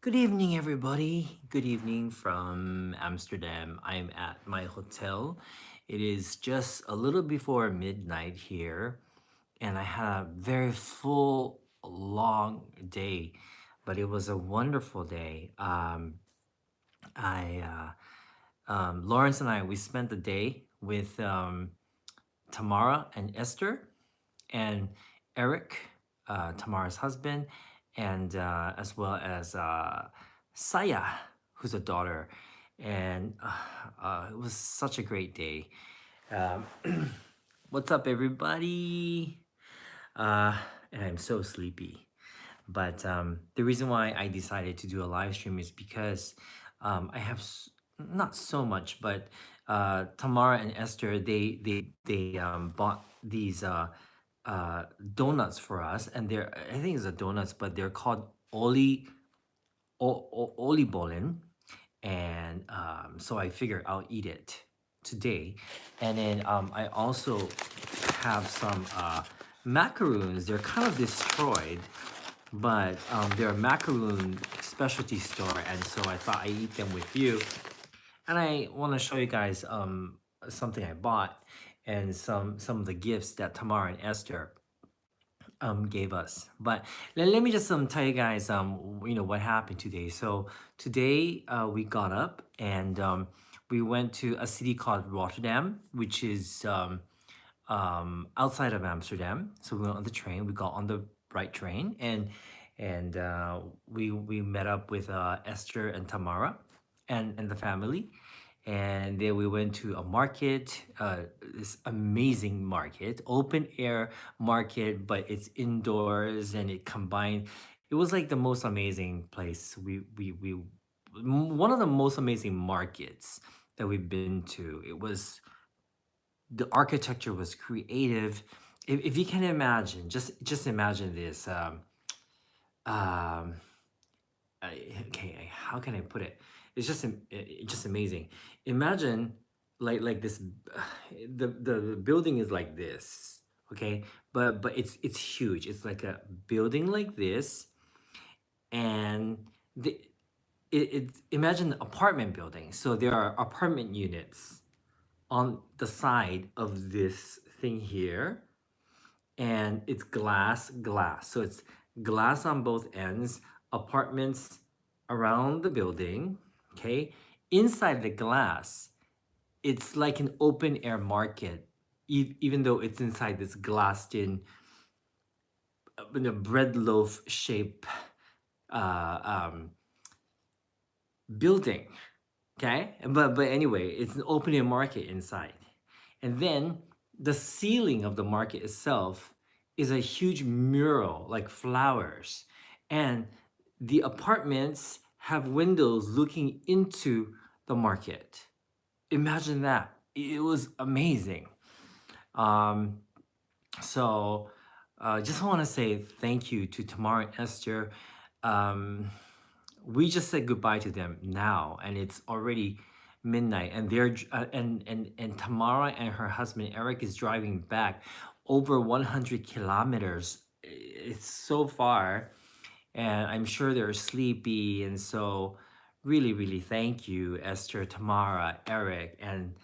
Good evening, everybody. Good evening from Amsterdam. I'm at my hotel. It is just a little before midnight here, and I had a very full, long day, but it was a wonderful day. Lawrence and I, we spent the day with Tamara and Esther and Eric, Tamara's husband, and as well as Saya, who's a daughter. And it was such a great day. Um, what's up, everybody? Uh, and I'm so sleepy. But the reason why I decided to do a live stream is because I have not so much, but Tamara and Esther they bought these donuts for us, and they're I think it's a donuts, but they're called Oli Bolin, and so I figured I'll eat it today, and then I also have some macaroons. They're kind of destroyed, but they're a macaroon specialty store, and so I thought I'd eat them with you. And I want to show you guys something I bought and some of the gifts that Tamara and Esther gave us. But let me just tell you guys what happened today. So today we got up and we went to a city called Rotterdam, which is outside of Amsterdam. So we went on the train. We got on the right train, and we met up with Esther and Tamara and the family. And then we went to a market, this amazing market, open air market, but it's indoors and it combined. It was like the most amazing place. One of the most amazing markets that we've been to. It was the architecture was creative. If you can imagine, just imagine this. Um, okay, how can I put it? It's just amazing. Imagine like this. The building is like this, okay, but it's huge. It's like a building like this, and the it imagine an apartment building. So there are apartment units on the side of this thing here, and it's glass, so it's glass on both ends, apartments around the building. Okay, inside the glass it's like an open air market, even though it's inside this glassed in a bread loaf shape uh, um, building. Okay, but anyway, it's an open air market inside, and then the ceiling of the market itself is a huge mural like flowers, and the apartments have windows looking into the market. Imagine that. It was amazing. um, so just want to say thank you to Tamara and Esther. um, we just said goodbye to them now, and it's already midnight, and and Tamara and her husband Eric is driving back over 100 kilometers. It's so far, and I'm sure they're sleepy, and so really thank you, Esther, Tamara, Eric, and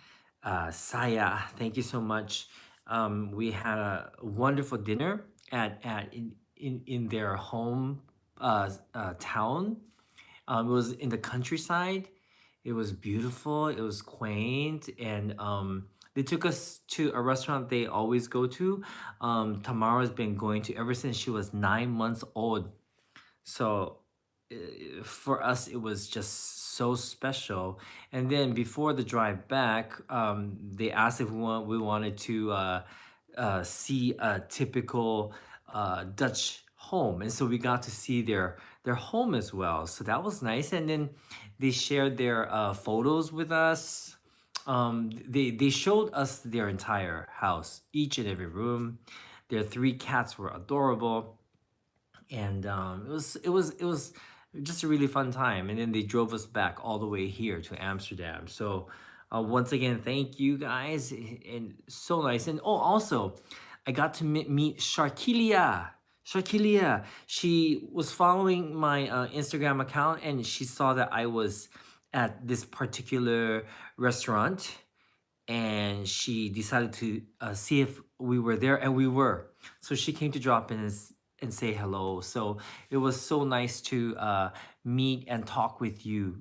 Saya. Thank you so much. We had a wonderful dinner in their home town. It was in the countryside. It was beautiful. It was quaint, and they took us to a restaurant they always go to. Tamara's been going to ever since she was 9 months old. So for us, it was just so special. And then before the drive back, they asked if we wanted to see a typical Dutch home, and so we got to see their home as well. So that was nice. And then they shared their photos with us. They showed us their entire house, each and every room. Their three cats were adorable, and it was just a really fun time. And then they drove us back all the way here to Amsterdam. So once again, thank you guys, and so nice. And oh, also, I got to meet Sharkilia. Shakilia, she was following my Instagram account and she saw that I was at this particular restaurant and she decided to see if we were there, and we were. So she came to drop in and say hello. So it was so nice to meet and talk with you.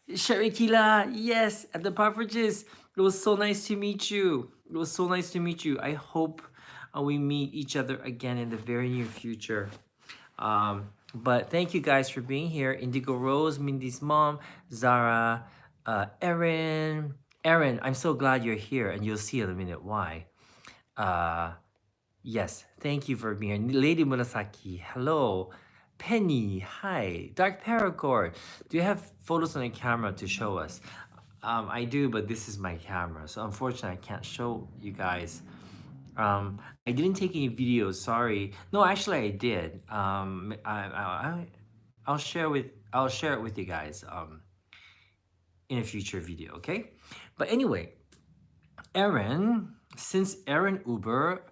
Sharikila, yes, at the beverages. It was so nice to meet you. It was so nice to meet you. I hope we meet each other again in the very near future. But thank you guys for being here. Indigo Rose, Mindy's mom, Zara, Erin. Erin, I'm so glad you're here, and you'll see in a minute why. Uh, yes, thank you for being here. Lady Murasaki, hello. Penny, hi. Dark Paracord, do you have photos on your camera to show us? I do, but this is my camera, so unfortunately I can't show you guys. I didn't take any videos. Sorry. No, actually, I did. I'll share it with you guys. In a future video. Okay. But anyway, since Aaron Uber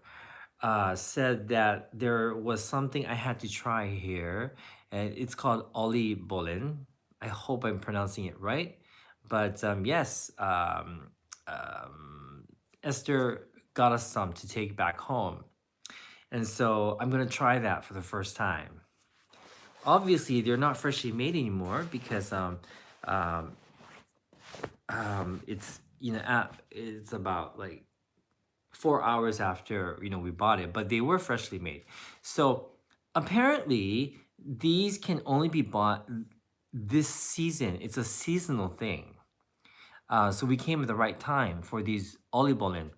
said that there was something I had to try here, and it's called Oli Bolin. I hope I'm pronouncing it right. But yes, Esther got us some to take back home. And so I'm gonna try that for the first time. Obviously, they're not freshly made anymore because um, it's it's about like 4 hours after we bought it, but they were freshly made. So apparently, these can only be bought this season. It's a seasonal thing. So we came at the right time for these olibolin.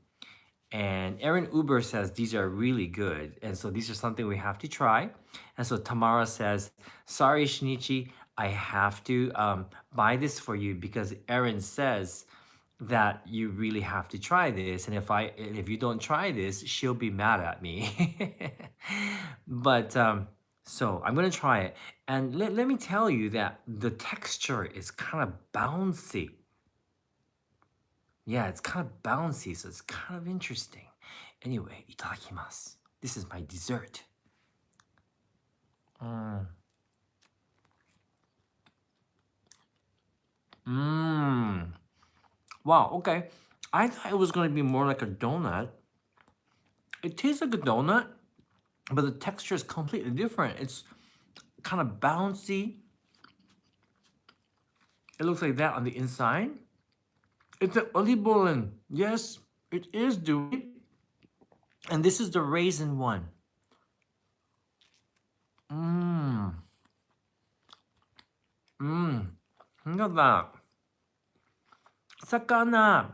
And Aaron Uber says these are really good. And so these are something we have to try. And so Tamara says, sorry, Shinichi, I have to buy this for you because Aaron says that you really have to try this. And if you don't try this, she'll be mad at me. But so I'm gonna try it. And let me tell you that the texture is kind of bouncy. Yeah, it's kind of bouncy, so it's kind of interesting. Anyway, itadakimasu. This is my dessert. Mmm. Mmm. Wow, okay. I thought it was going to be more like a donut. It tastes like a donut, but the texture is completely different. It's kind of bouncy. It looks like that on the inside. It's an olibolin. Yes, it is dewy. And this is the raisin one. Mmm. Mmm. Look at that. Sakana.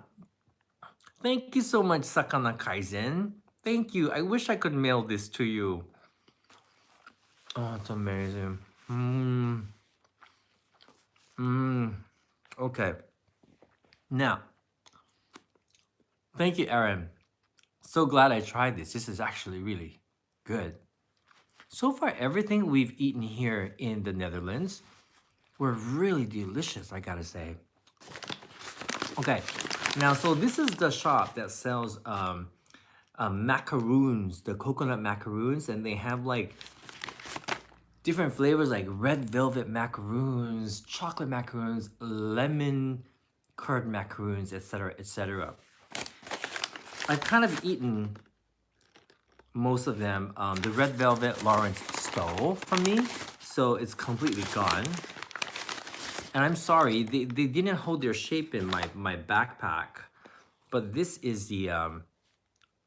Thank you so much, Sakana Kaizen. Thank you. I wish I could mail this to you. Oh, it's amazing. Mmm. Mmm. Okay. Now, thank you, Aaron. So glad I tried this. This is actually really good. So far, everything we've eaten here in the Netherlands were really delicious, I gotta say. Okay, now, so this is the shop that sells macaroons, the coconut macaroons, and they have like different flavors like red velvet macaroons, chocolate macaroons, lemon curd macaroons, etc., etc. I've kind of eaten most of them. The red velvet Lawrence stole from me, so it's completely gone. And I'm sorry, they didn't hold their shape in my backpack. But this is the, I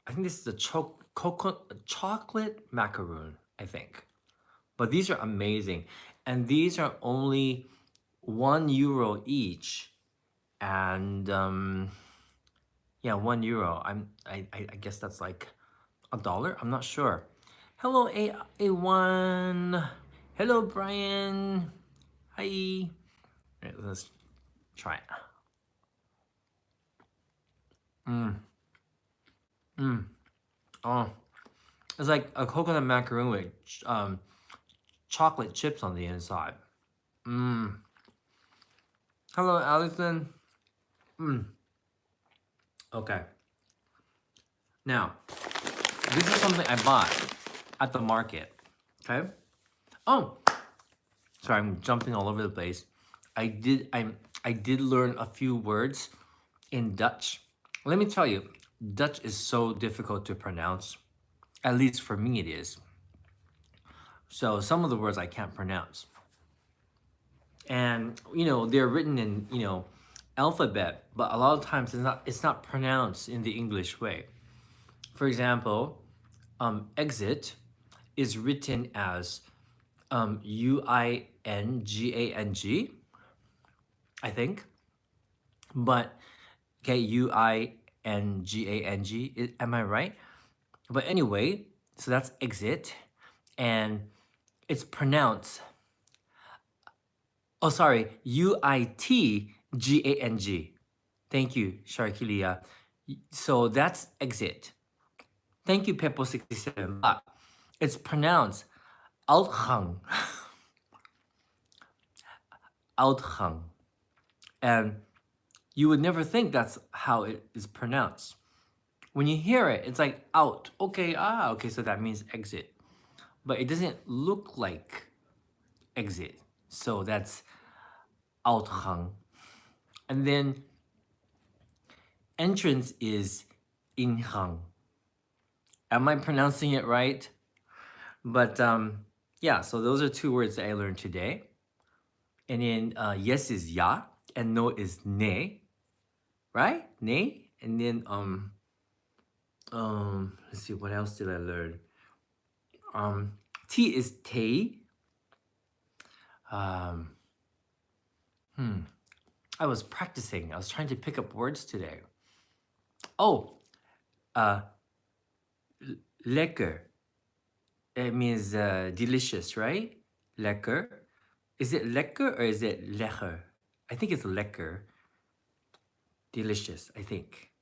think this is the chocolate macaroon, I think. But these are amazing. And these are only €1 each. And yeah, €1. I guess that's like $1. I'm not sure. Hello, A1. Hello, Brian. Hi. All right, let's try it. Oh, it's like a coconut macaroon with chocolate chips on the inside. Hello, Allison. Okay. Now, this is something I bought at the market. Okay. Oh, sorry, I'm jumping all over the place. I did learn a few words in Dutch. Let me tell you, Dutch is so difficult to pronounce. At least for me it is. So some of the words I can't pronounce. And they're written in, alphabet, but a lot of times it's not pronounced in the English way. For example, exit is written as Uingang, I think. But okay, Uingang, am I right? But anyway, so that's exit, and it's pronounced. Oh, sorry, Uitgang. Thank you, Sharkilia. So that's exit. Thank you, Peppo67. But it's pronounced outgang. Outgang. And you would never think that's how it is pronounced. When you hear it, it's like out. Okay, okay, so that means exit. But it doesn't look like exit. So that's outgang. And then entrance is ingang. Am I pronouncing it right? But yeah, so those are two words that I learned today. And then yes is ya, and no is ne, right? Ne. And then let's see, what else did I learn? T is te. Um, I was practicing. I was trying to pick up words today. Oh, lekker. It means delicious, right? Lekker. Is it lekker or is it lekker? I think it's lekker. Delicious, I think.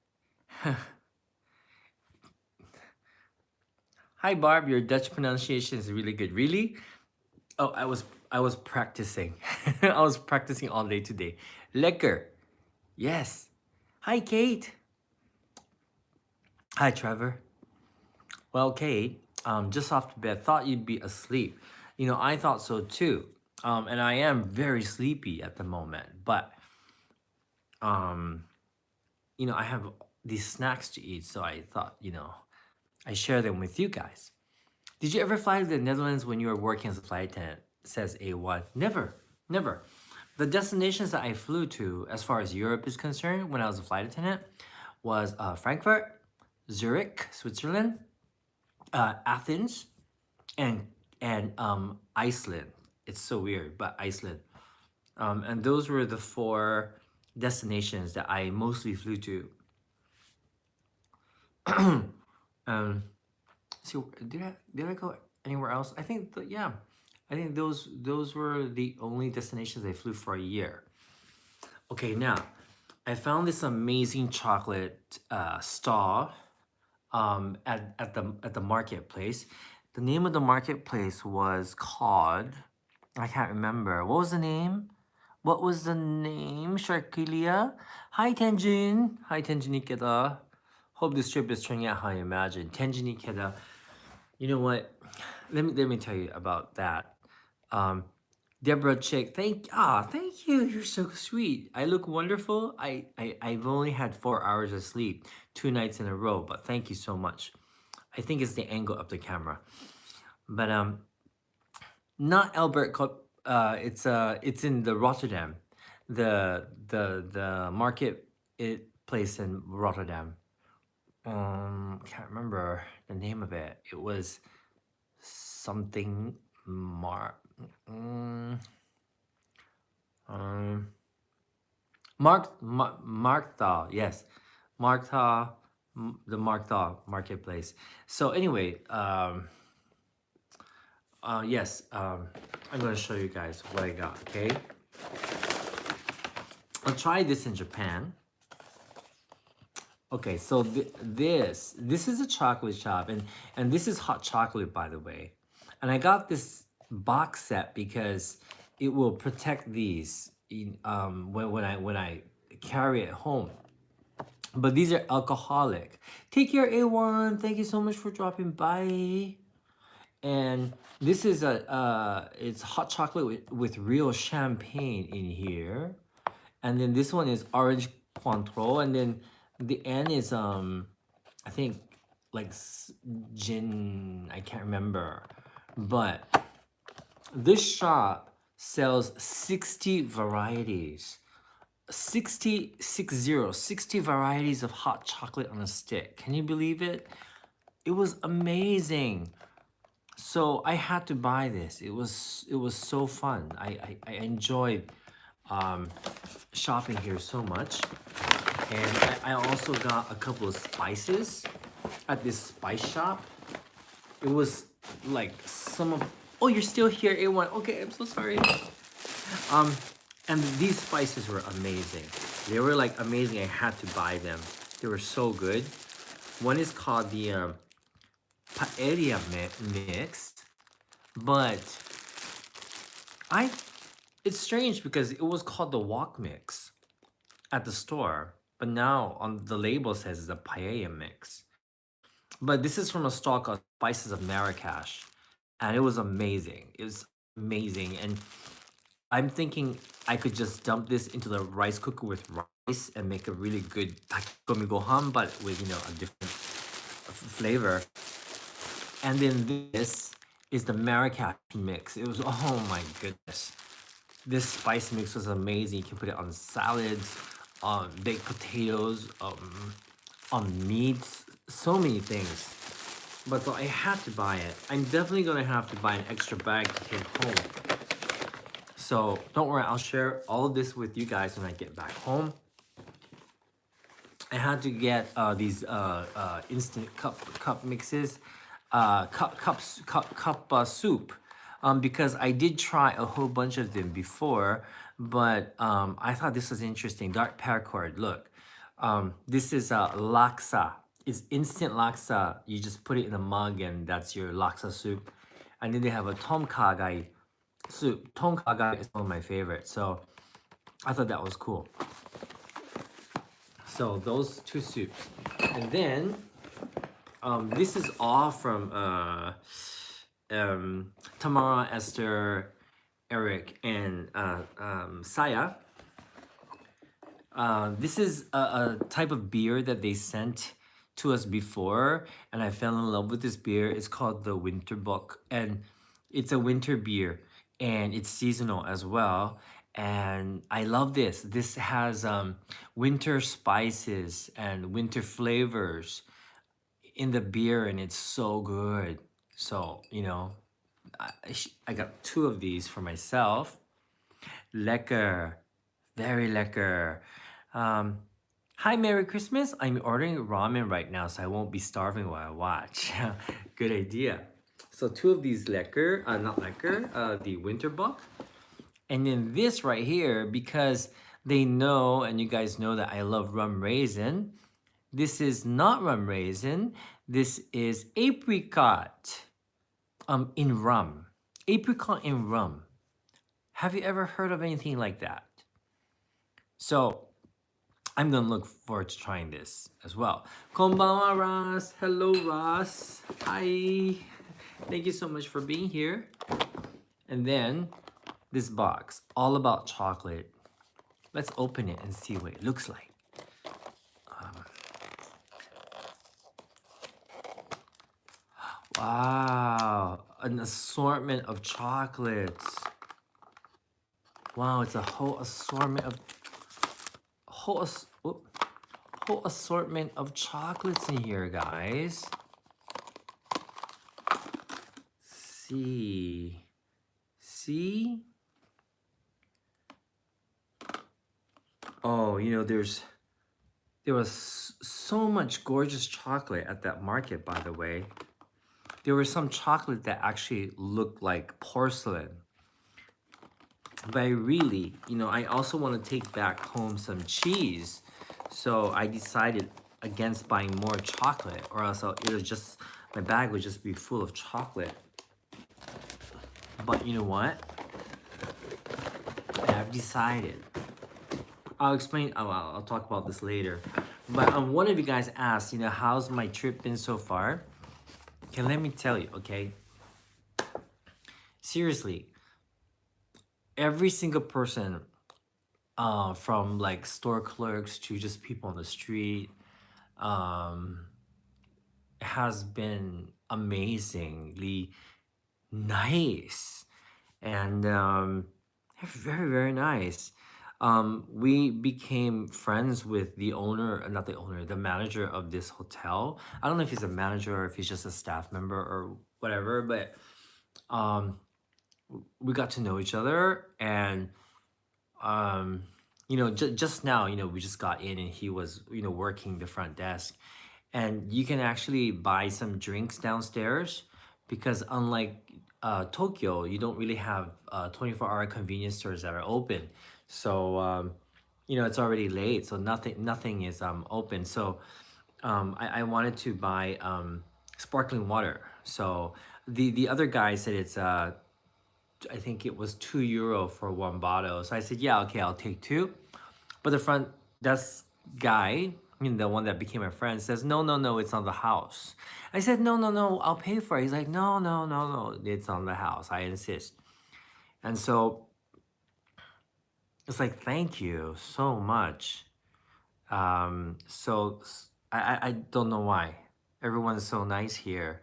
Hi Barb, your Dutch pronunciation is really good. Really? Oh, I was practicing. I was practicing all day today. Lekker. Yes. Hi Kate. Hi Trevor. Well, Kate, just off to bed, thought you'd be asleep. I thought so too. And I am very sleepy at the moment, but I have these snacks to eat, so I thought, I share them with you guys. Did you ever fly to the Netherlands when you were working as a flight attendant? Says A1. Never, never. The destinations that I flew to, as far as Europe is concerned, when I was a flight attendant, was Frankfurt, Zurich, Switzerland, Athens, and Iceland. It's so weird, but Iceland. And those were the four destinations that I mostly flew to. So did I go anywhere else? I think yeah. I think those were the only destinations I flew for a year. Okay, now I found this amazing chocolate stall at the marketplace. The name of the marketplace was called, I can't remember. What was the name? Sharkilia? Hi Tenjin. Hi Tenjinikeda. Hope this trip is turning out how I imagine. Tenjinikeda. You know what? Let me tell you about that. Deborah Chick, thank you. You're so sweet. I look wonderful. I've only had 4 hours of sleep 2 nights in a row, but thank you so much. I think it's the angle of the camera. But not Albert it's in the Rotterdam. The market place in Rotterdam. Can't remember the name of it. It was something Markthal, yes. Markthal, the Markthal marketplace. So anyway, yes, I'm gonna show you guys what I got, okay? I'll try this in Japan. Okay, so this is a chocolate shop, and this is hot chocolate, by the way. And I got this box set because it will protect these when I carry it home. But these are alcoholic. Take care, A1. Thank you so much for dropping by. And this is it's hot chocolate with real champagne in here. And then this one is orange Cointreau, and then the N is I think like gin. I can't remember, but this shop sells 60 varieties. 60 varieties of hot chocolate on a stick. Can you believe it? It was amazing. So I had to buy this. It was so fun. I enjoyed um, shopping here so much. And I also got a couple of spices at this spice shop. It was like some of, oh, you're still here, A1. Okay, I'm so sorry. Um, and these spices were amazing. They were like amazing. I had to buy them. They were so good. One is called the paella mix, but I it's strange because it was called the wok mix at the store, but now on the label says it's a paella mix. But this is from a stall called Spices of Marrakesh, and it was amazing. It was amazing, and I'm thinking I could just dump this into the rice cooker with rice and make a really good takikomi gohan, but with a different flavor. And then this is the Marrakesh mix. It was, oh my goodness. This spice mix was amazing. You can put it on salads, on baked potatoes, on meats, so many things. But so I had to buy it. I'm definitely gonna have to buy an extra bag to take home. So don't worry, I'll share all of this with you guys when I get back home. I had to get these instant cup mixes, cup soup, because I did try a whole bunch of them before, but I thought this was interesting. Dark paracord, look, this is laksa. It's instant laksa. You just put it in a mug, and that's your laksa soup. And then they have a tom kha gai soup. Tom kha gai is one of my favorites, so I thought that was cool. So those two soups, and then this is all from Tamara, Esther, Eric, and Saya. This is a type of beer that they sent to us before, and I fell in love with this beer. It's called the Winter Book, and it's a winter beer, and it's seasonal as well. And I love this. This has winter spices and winter flavors in the beer, and it's so good. So, I got two of these for myself. Lekker. Very lekker. Um, Hi, Merry Christmas. I'm ordering ramen right now, so I won't be starving while I watch. Good idea. So two of these lekker, not lekker, the winter buck. And then this right here, because they know, and you guys know that I love rum raisin. This is not rum raisin. This is apricot in rum. Apricot in rum. Have you ever heard of anything like that? So I'm gonna look forward to trying this as well. Konbanwa, Ross. Hello, Ross. Hi. Thank you so much for being here. And then this box, all about chocolate. Let's open it and see what it looks like. Wow, an assortment of chocolates. Wow, it's a whole assortment of whole assortment of chocolates in here, guys. See. Oh, there was so much gorgeous chocolate at that market, by the way. There was some chocolate that actually looked like porcelain. But I also want to take back home some cheese. So I decided against buying more chocolate, or else my bag would just be full of chocolate. But you know what? I've decided. I'll explain. I'll talk about this later. But one of you guys asked, how's my trip been so far? Okay, let me tell you. Okay, seriously, every single person, from like store clerks to just people on the street, um, has been amazingly nice and very, very nice. We became friends with the owner, not the owner, the manager of this hotel. I don't know if he's a manager or if he's just a staff member or whatever, but um, we got to know each other. And um, just now, we just got in and he was, working the front desk. And you can actually buy some drinks downstairs because unlike Tokyo, you don't really have 24-hour convenience stores that are open. So it's already late, so nothing is open. So I wanted to buy sparkling water. So the other guy said it's I think it was €2 for one bottle. So I said, yeah, okay, I'll take two. But the front desk guy, the one that became my friend, says, no, no, no, it's on the house. I said, no, no, no, I'll pay for it. He's like, no, no, no, no, it's on the house. I insist. And so it's like, thank you so much. I don't know why. Everyone's so nice here.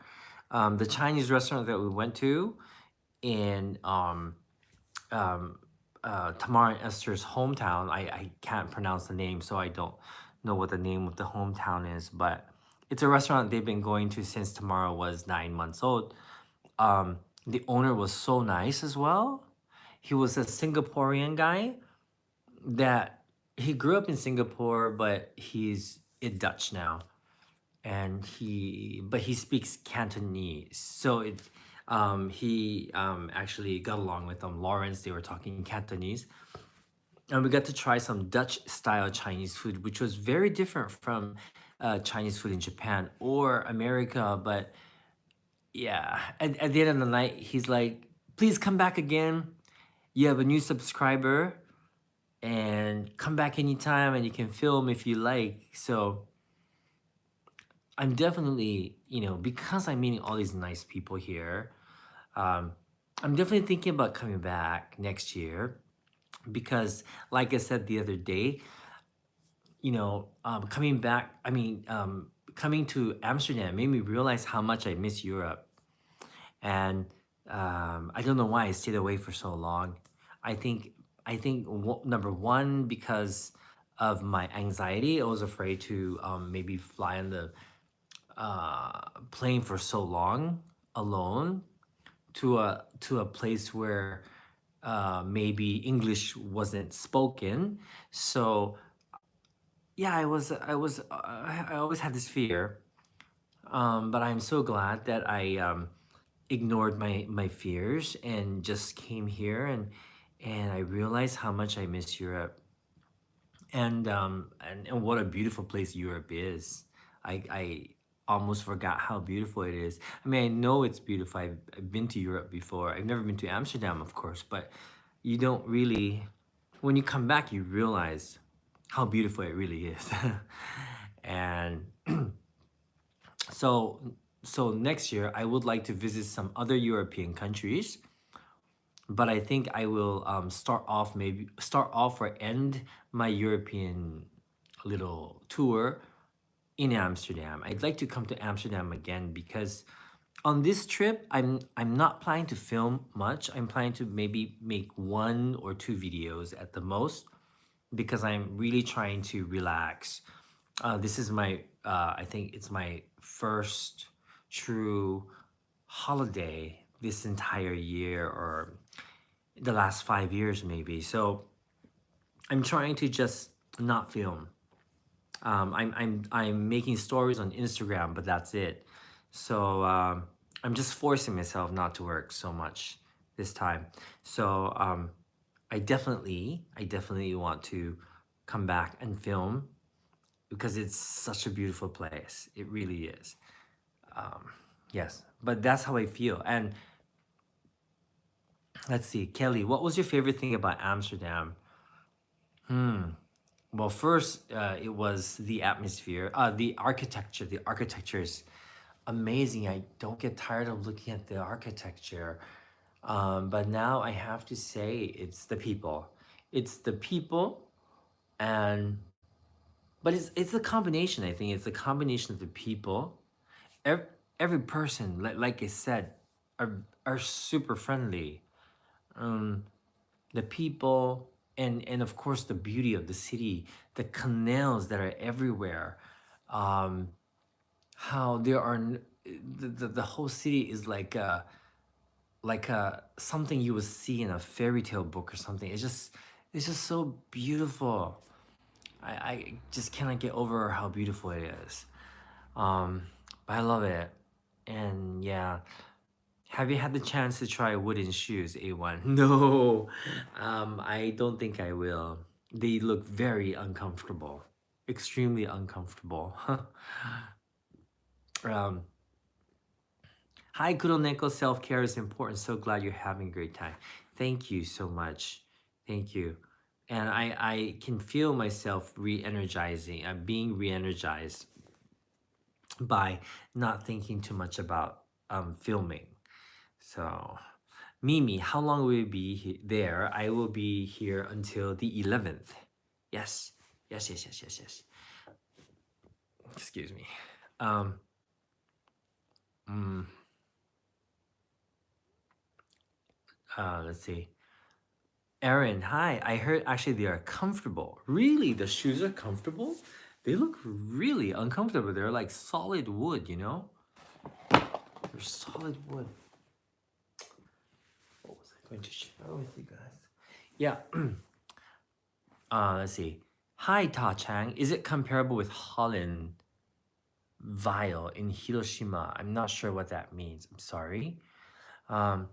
The Chinese restaurant that we went to in Tamara and Esther's hometown. I can't pronounce the name, so I don't know what the name of the hometown is, but it's a restaurant they've been going to since Tamara was 9 months old. The owner was so nice as well. He was a Singaporean guy that he grew up in Singapore, but he's in Dutch now, and he speaks Cantonese. So he actually got along with Lawrence. They were talking Cantonese, and we got to try some Dutch style Chinese food, which was very different from Chinese food in Japan or America. But yeah, at the end of the night, he's like, "Please come back again. You have a new subscriber, and come back anytime, and you can film if you like." So I'm definitely, because I'm meeting all these nice people here, um, I'm definitely thinking about coming back next year because, like I said the other day, coming back, coming to Amsterdam made me realize how much I miss Europe. And I don't know why I stayed away for so long. I think, number one, because of my anxiety, I was afraid to maybe fly on the plane for so long alone to a place where maybe English wasn't spoken. So yeah, I always had this fear, but I'm so glad that I ignored my fears and just came here and I realized how much I miss Europe and what a beautiful place Europe is. I almost forgot how beautiful it is. I mean, I know it's beautiful. I've been to Europe before. I've never been to Amsterdam, of course, but you don't really, when you come back, you realize how beautiful it really is. And so, so next year, I would like to visit some other European countries, but I think I will start off or end my European little tour in Amsterdam. I'd like to come to Amsterdam again because on this trip, I'm not planning to film much. I'm planning to maybe make one or two videos at the most because I'm really trying to relax. This is I think it's my first true holiday this entire year or the last 5 years maybe. So I'm trying to just not film. I'm making stories on Instagram, but that's it. So I'm just forcing myself not to work so much this time. So I definitely want to come back and film because it's such a beautiful place. It really is. Yes, but that's how I feel. And let's see, Kelly, what was your favorite thing about Amsterdam? Well, first, it was the atmosphere, the architecture. The architecture is amazing. I don't get tired of looking at the architecture. But now I have to say it's the people. It's the people, and but it's a combination. I think it's a combination of the people. Every, every person, like I said, are super friendly. Um, the people, and of course the beauty of the city, the canals that are everywhere. Um, how there are the whole city is like something you would see in a fairy tale book or something. It's just so beautiful. I just cannot get over how beautiful it is. Um, but I love it. And yeah, have you had the chance to try wooden shoes, A1? No, I don't think I will. They look very uncomfortable, extremely uncomfortable. um, Hi, Kuroneko. Self care is important. So glad you're having a great time. Thank you so much. Thank you. And I can feel myself re energizing. I'm being re energized by not thinking too much about filming. So, Mimi, how long will you be there? I will be here until the 11th. Yes. Yes, yes, yes, yes, yes. Excuse me. Um, mm, let's see. Aaron, hi. I heard actually they are comfortable. Really? The shoes are comfortable? They look really uncomfortable. They're like solid wood, you know? They're solid wood. What was I going to share with you guys? Yeah. Let's see. Hi, Ta Chang. Is it comparable with Holland Vile in Hiroshima? I'm not sure what that means. I'm sorry. Um,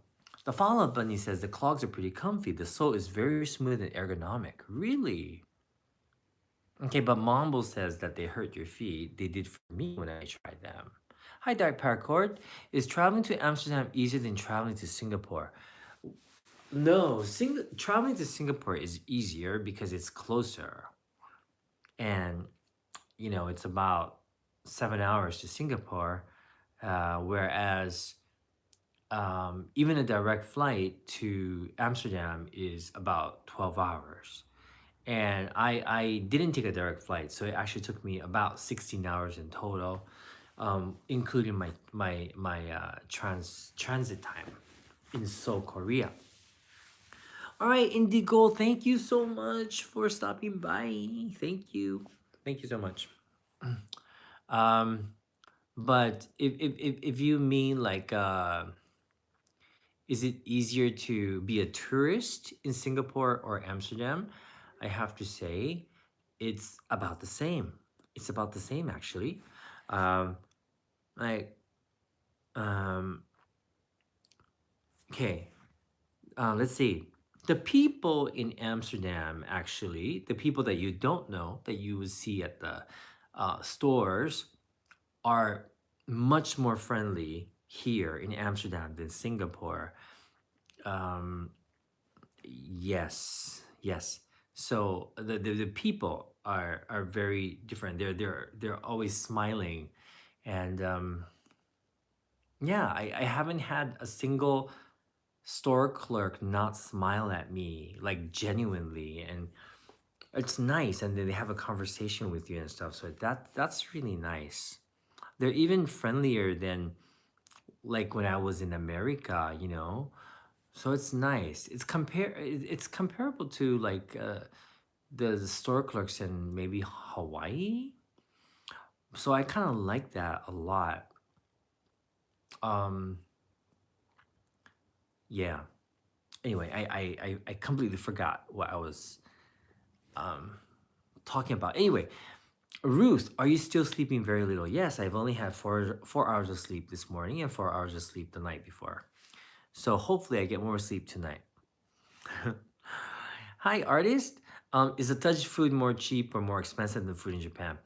the follow-up bunny says the clogs are pretty comfy. The sole is very smooth and ergonomic. Really? Okay, but Mambo says that they hurt your feet. They did for me when I tried them. Hi, Dark Paracord. Is traveling to Amsterdam easier than traveling to Singapore? No, traveling to Singapore is easier because it's closer. And, it's about 7 hours to Singapore. Whereas even a direct flight to Amsterdam is about 12 hours. And I didn't take a direct flight, so it actually took me about 16 hours in total, including my transit time in Seoul, Korea. All right, Indigo, thank you so much for stopping by. Thank you so much. Um, but if you mean like is it easier to be a tourist in Singapore or Amsterdam? I have to say, it's about the same. It's about the same actually. Um, like, um, okay, let's see. The people in Amsterdam, actually, the people that you don't know that you would see at the stores, are much more friendly here in Amsterdam than Singapore. Um, Yes, yes. So the people are very different. They're always smiling, and yeah, I haven't had a single store clerk not smile at me like genuinely, and it's nice. And then they have a conversation with you and stuff. So that's really nice. They're even friendlier than like when I was in America. So it's nice. It's comparable to like the store clerks in maybe Hawaii. So I kind of like that a lot. Um, yeah. Anyway, I completely forgot what I was um, talking about. Anyway, Ruth, are you still sleeping very little? Yes, I've only had four hours of sleep this morning and 4 hours of sleep the night before. So hopefully I get more sleep tonight. Hi, artist. Is the Dutch food more cheap or more expensive than food in Japan?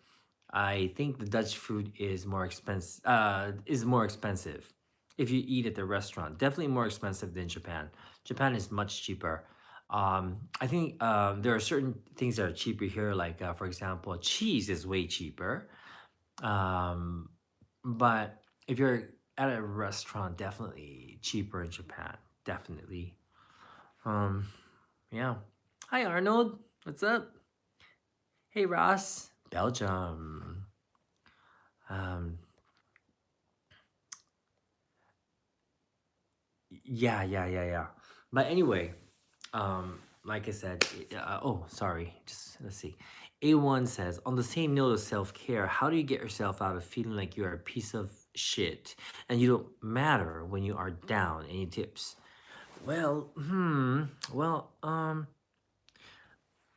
I think the Dutch food is more expensive. Is more expensive if you eat at the restaurant. Definitely more expensive than Japan. Japan is much cheaper. I think there are certain things that are cheaper here. Like for example, cheese is way cheaper. Um, but if you're at a restaurant, definitely cheaper in Japan. definitely. Um, yeah. Hi Arnold, what's up? Hey Ross, Belgium. Um, yeah. But anyway, like I said, oh, sorry, just let's see. A1 says, on the same note of self care, how do you get yourself out of feeling like you are a piece of shit and you don't matter when you are down? Any tips? Well, well,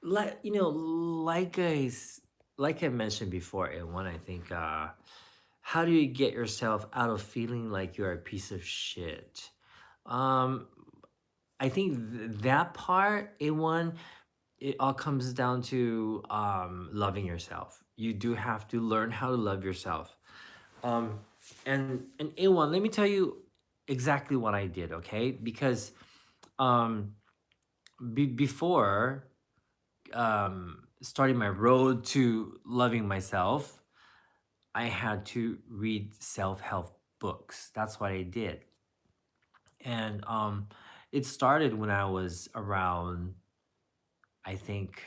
like like I mentioned before, A1, I think, how do you get yourself out of feeling like you're a piece of shit? Um, I think that part, A1, it all comes down to loving yourself. You do have to learn how to love yourself. Um, and A1, let me tell you exactly what I did, okay? Because um, before starting my road to loving myself, I had to read self help books. That's what I did. And it started when I was around, I think,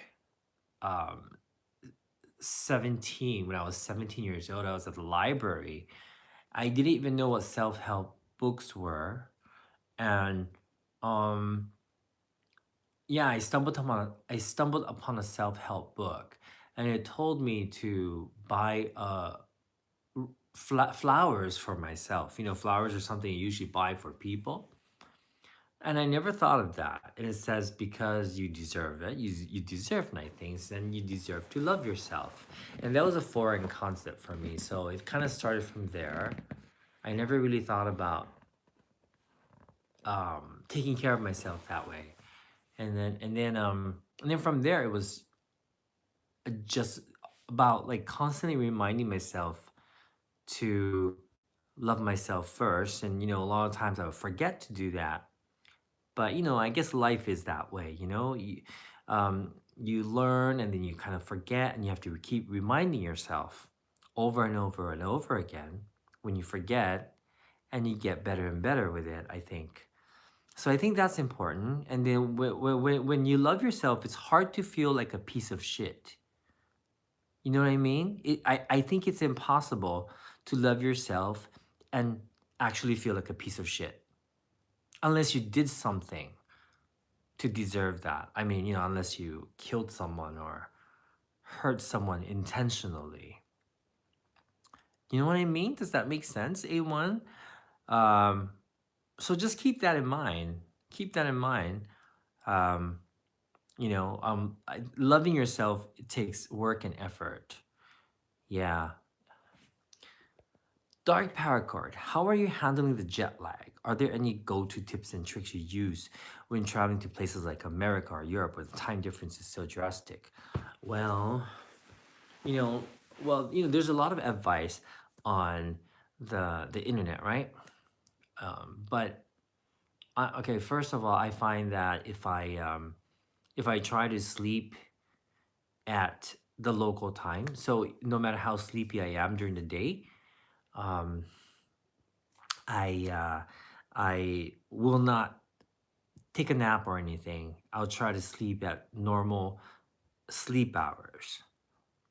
um, 17. When I was 17 years old, I was at the library. I didn't even know what self help books were. And um, yeah, I stumbled upon a self help book, and it told me to buy flowers for myself. Flowers are something you usually buy for people. And I never thought of that. And it says because you deserve it, you deserve nice things, and you deserve to love yourself. And that was a foreign concept for me. So it kind of started from there. I never really thought about taking care of myself that way. And then from there, it was just about like constantly reminding myself to love myself first. And a lot of times I would forget to do that. But I guess life is that way. You learn and then you kind of forget, and you have to keep reminding yourself over and over and over again when you forget, and you get better and better with it, I think. So I think that's important. And then when you love yourself, it's hard to feel like a piece of shit. You know what I mean? I think it's impossible to love yourself and actually feel like a piece of shit unless you did something to deserve that. I mean, unless you killed someone or hurt someone intentionally. You know what I mean? Does that make sense, A1? Um, so just keep that in mind. Keep that in mind. Um, loving yourself, it takes work and effort. Yeah. Dark Paracord, how are you handling the jet lag? Are there any go-to tips and tricks you use when traveling to places like America or Europe where the time difference is so drastic? Well, you know, there's a lot of advice on the internet, right? But okay, first of all, I find that if I try to sleep at the local time, so no matter how sleepy I am during the day, um, I I will not take a nap or anything. I'll try to sleep at normal sleep hours.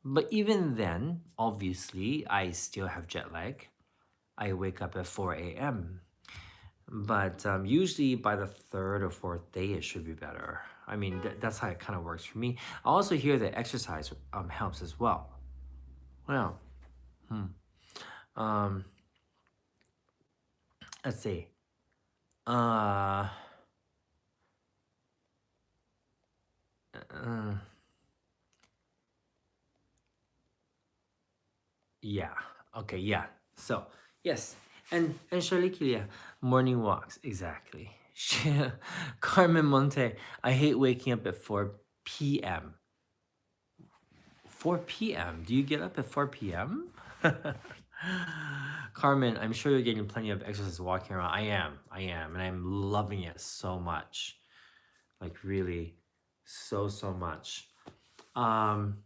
But even then, obviously, I still have jet lag. I wake up at 4 a.m. But usually by the third or fourth day, it should be better. I mean, that's how it kind of works for me. I also hear that exercise helps as well. Well, hmm. um, let's see. Uh, uh, yeah. Okay. Yeah. So yes, and Shalikilia, morning walks exactly. Carmen Monte, I hate waking up at 4 p.m. 4 p.m. Do you get up at 4 p.m.? Carmen, I'm sure you're getting plenty of exercise walking around. I am, and I'm loving it so much. Like really, so much. Um,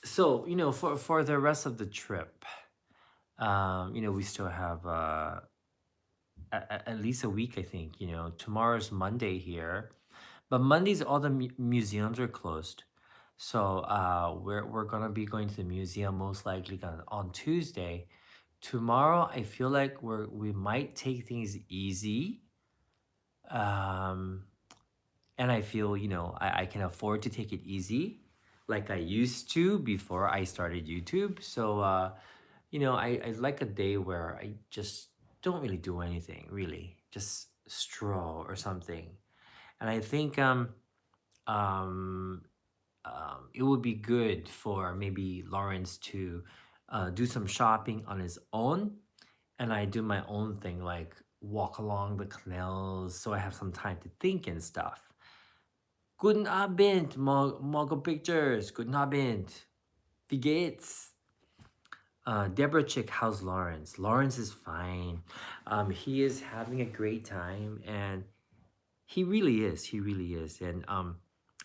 so for the rest of the trip, we still have at least a week, I think. Tomorrow's Monday here, but Mondays all the museums are closed. So we're gonna be going to the museum most likely on Tuesday. Tomorrow, I feel like we might take things easy. Um, and I feel, I can afford to take it easy like I used to before I started YouTube. So I like a day where I just don't really do anything, really. Just stroll or something. And I think um it would be good for maybe Lawrence to do some shopping on his own, and I do my own thing, like walk along the canals, so I have some time to think and stuff. Guten Abend, Mogo Pictures. Guten Abend. Wie geht's? Deborah Chick, how's Lawrence? Lawrence is fine. He is having a great time, and he really is. He really is. And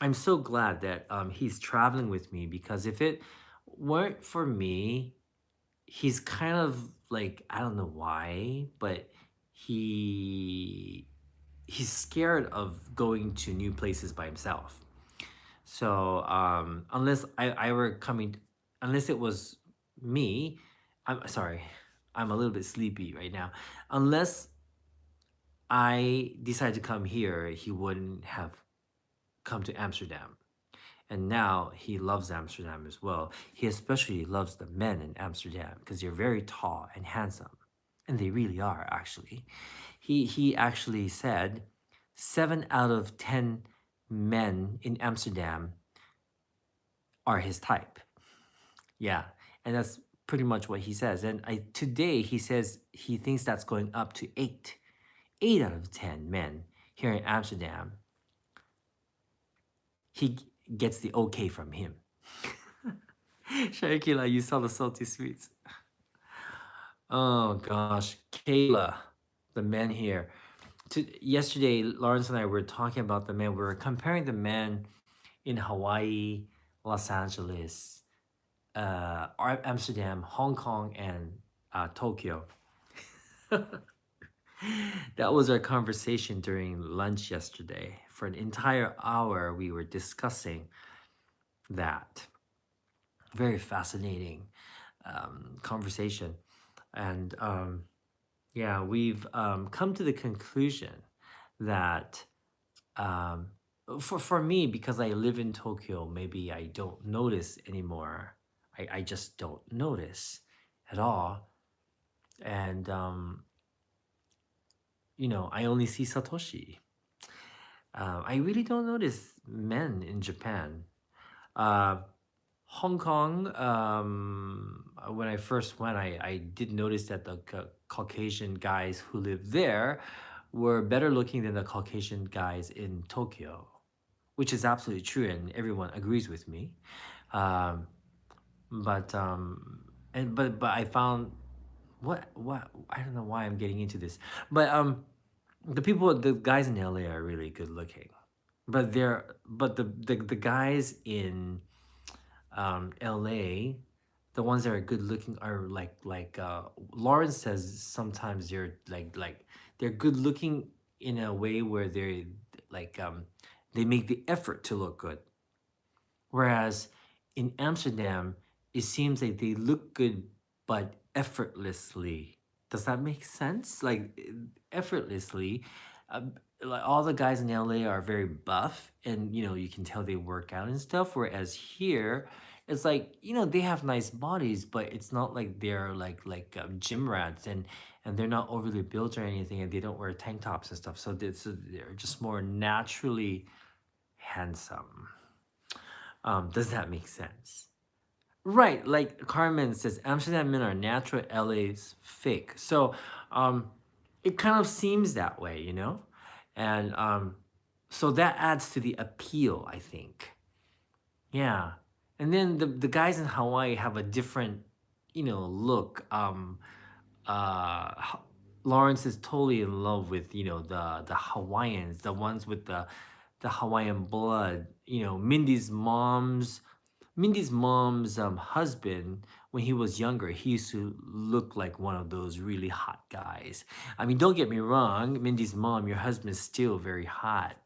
I'm so glad that he's traveling with me, because if it weren't for me, he's kind of like, I don't know why, but he he's scared of going to new places by himself. So I were coming, unless it was me, I'm sorry, I'm a little bit sleepy right now. Unless I decided to come here, he wouldn't have come to Amsterdam. And now he loves Amsterdam as well. He especially loves the men in Amsterdam because they're very tall and handsome. And they really are, actually. He actually said 7 out of 10 men in Amsterdam are his type. Yeah. And that's pretty much what he says. And today he says he thinks that's going up to 8. 8 out of 10 men here in Amsterdam, he gets the okay from him. Sharikila, you saw the salty sweets. Oh gosh, Kayla, the men here. Yesterday, Lawrence and I were talking about the men. We were comparing the men in Hawaii, Los Angeles, Amsterdam, Hong Kong, and Tokyo. That was our conversation during lunch yesterday. For an entire hour, we were discussing that. Very fascinating conversation. And yeah, we've come to the conclusion that um, for me, because I live in Tokyo, maybe I don't notice anymore. I just don't notice at all. And I only see Satoshi. I really don't notice men in Japan. Uh, Hong Kong, when I first went, I did notice that the Caucasian guys who live there were better looking than the Caucasian guys in Tokyo, which is absolutely true, and everyone agrees with me. Um, but I found what I don't know why I'm getting into this, but the guys in LA are really good looking, but the guys in LA, the ones that are good looking are like Lawrence says sometimes they're like they're good looking in a way where they're like they make the effort to look good. Whereas in Amsterdam, it seems like they look good but effortlessly. Does that make sense? Like effortlessly. Like all the guys in LA are very buff, and you can tell they work out and stuff. Whereas here, it's like they have nice bodies, but it's not like they're like gym rats, and they're not overly built or anything, and they don't wear tank tops and stuff. So they're just more naturally handsome. Does that make sense? Right, like Carmen says, Amsterdam men are natural, LA's fake. So it kind of seems that way. And so that adds to the appeal, I think. Yeah. And then the guys in Hawaii have a different, look. Uh, Lawrence is totally in love with, the Hawaiians, the ones with the Hawaiian blood. Mindy's mom's husband when he was younger, he used to look like one of those really hot guys. I mean, don't get me wrong, Mindy's mom, your husband's still very hot,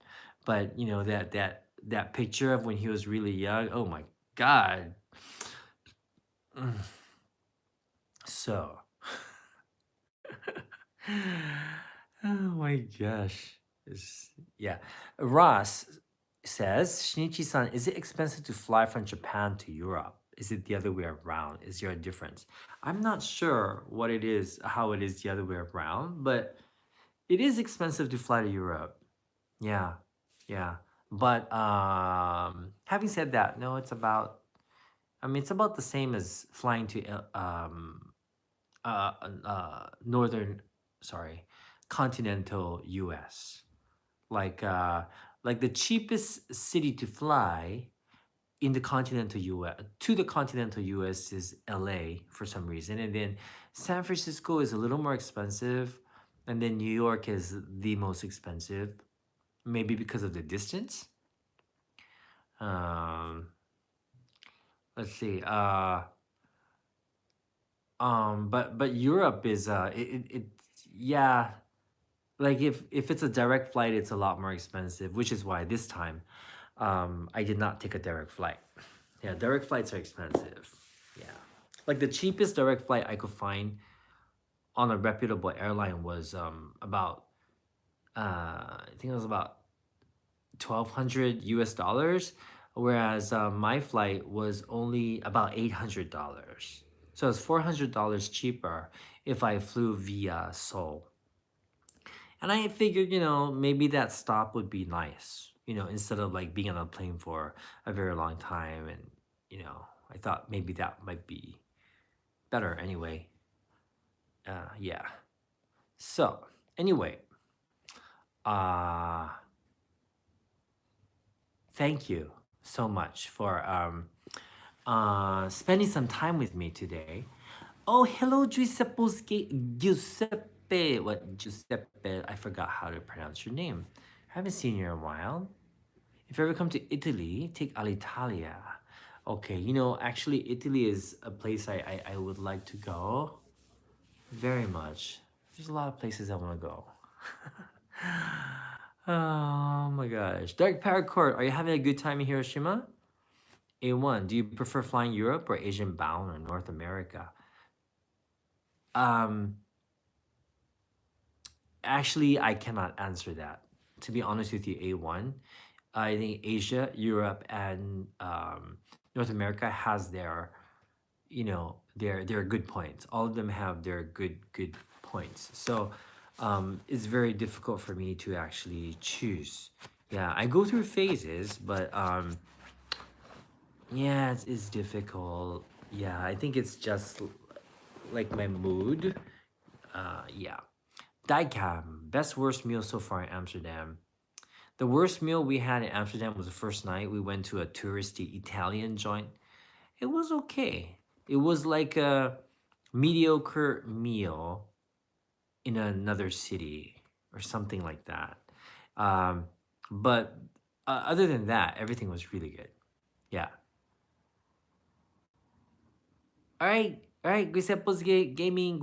but you know that picture of when he was really young. Oh my God. Mm. So, oh my gosh. Yeah. Ross says, Shinichi-san, is it expensive to fly from Japan to Europe? Is it the other way around? Is there a difference? I'm not sure what it is, how it is the other way around, but it is expensive to fly to Europe. Yeah. Yeah. But having said that, no, I mean, it's about the same as flying to northern, sorry, continental US. Like uh, like the cheapest city to fly in the continental US to the continental US is LA for some reason, and then San Francisco is a little more expensive, and then New York is the most expensive, maybe because of the distance. Um, let's see. But Europe is yeah, like if it's a direct flight, it's a lot more expensive, which is why this time I did not take a direct flight. Yeah, direct flights are expensive. Yeah, like the cheapest direct flight I could find on a reputable airline was about I think it was about 1,200 US dollars, whereas my flight was only about $800. So it's $400 cheaper if I flew via Seoul. And I figured, maybe that stop would be nice, instead of like being on a plane for a very long time. And, I thought maybe that might be better anyway. Yeah. So, anyway, uh, thank you so much for spending some time with me today. Oh, hello, Giuseppe. What, Giuseppe? I forgot how to pronounce your name. I haven't seen you in a while. If you ever come to Italy, take Alitalia. Okay, actually, Italy is a place I would like to go very much. There's a lot of places I want to go. Oh my gosh. Dark Paracord, are you having a good time in Hiroshima? A1, do you prefer flying Europe or Asian bound or North America? Um, Actually, I cannot answer that. To be honest with you, A1, I think Asia, Europe, and North America has their good points. All of them have their good points. So it's very difficult for me to actually choose. Yeah, I go through phases, but yeah, it's difficult. Yeah, I think it's just like my mood. Yeah. Dicam, best worst meal so far in Amsterdam. The worst meal we had in Amsterdam was the first night we went to a touristy Italian joint. It was okay. It was like a mediocre meal in another city or something like that. Um, but other than that, everything was really good. Yeah. All right. Giuseppe's gaming.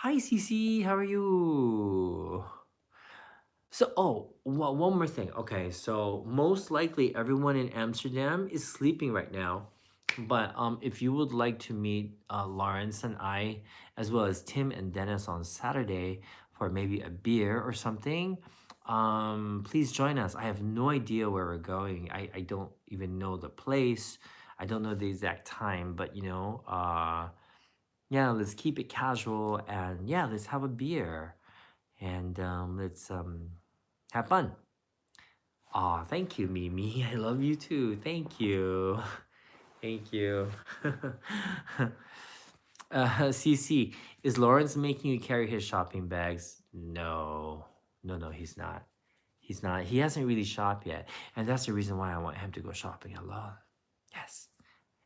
Hi, CC. How are you? So, one more thing. Okay, so most likely everyone in Amsterdam is sleeping right now. But if you would like to meet Lawrence and I, as well as Tim and Dennis on Saturday for maybe a beer or something, please join us. I have no idea where we're going. I don't even know the place. I don't know the exact time, but yeah, let's keep it casual and yeah, let's have a beer and let's have fun. Aw, thank you, Mimi. I love you too. Thank you. Thank you. CC, is Lawrence making you carry his shopping bags? No. No, he's not. He's not. He hasn't really shopped yet. And that's the reason why I want him to go shopping alone. Yes.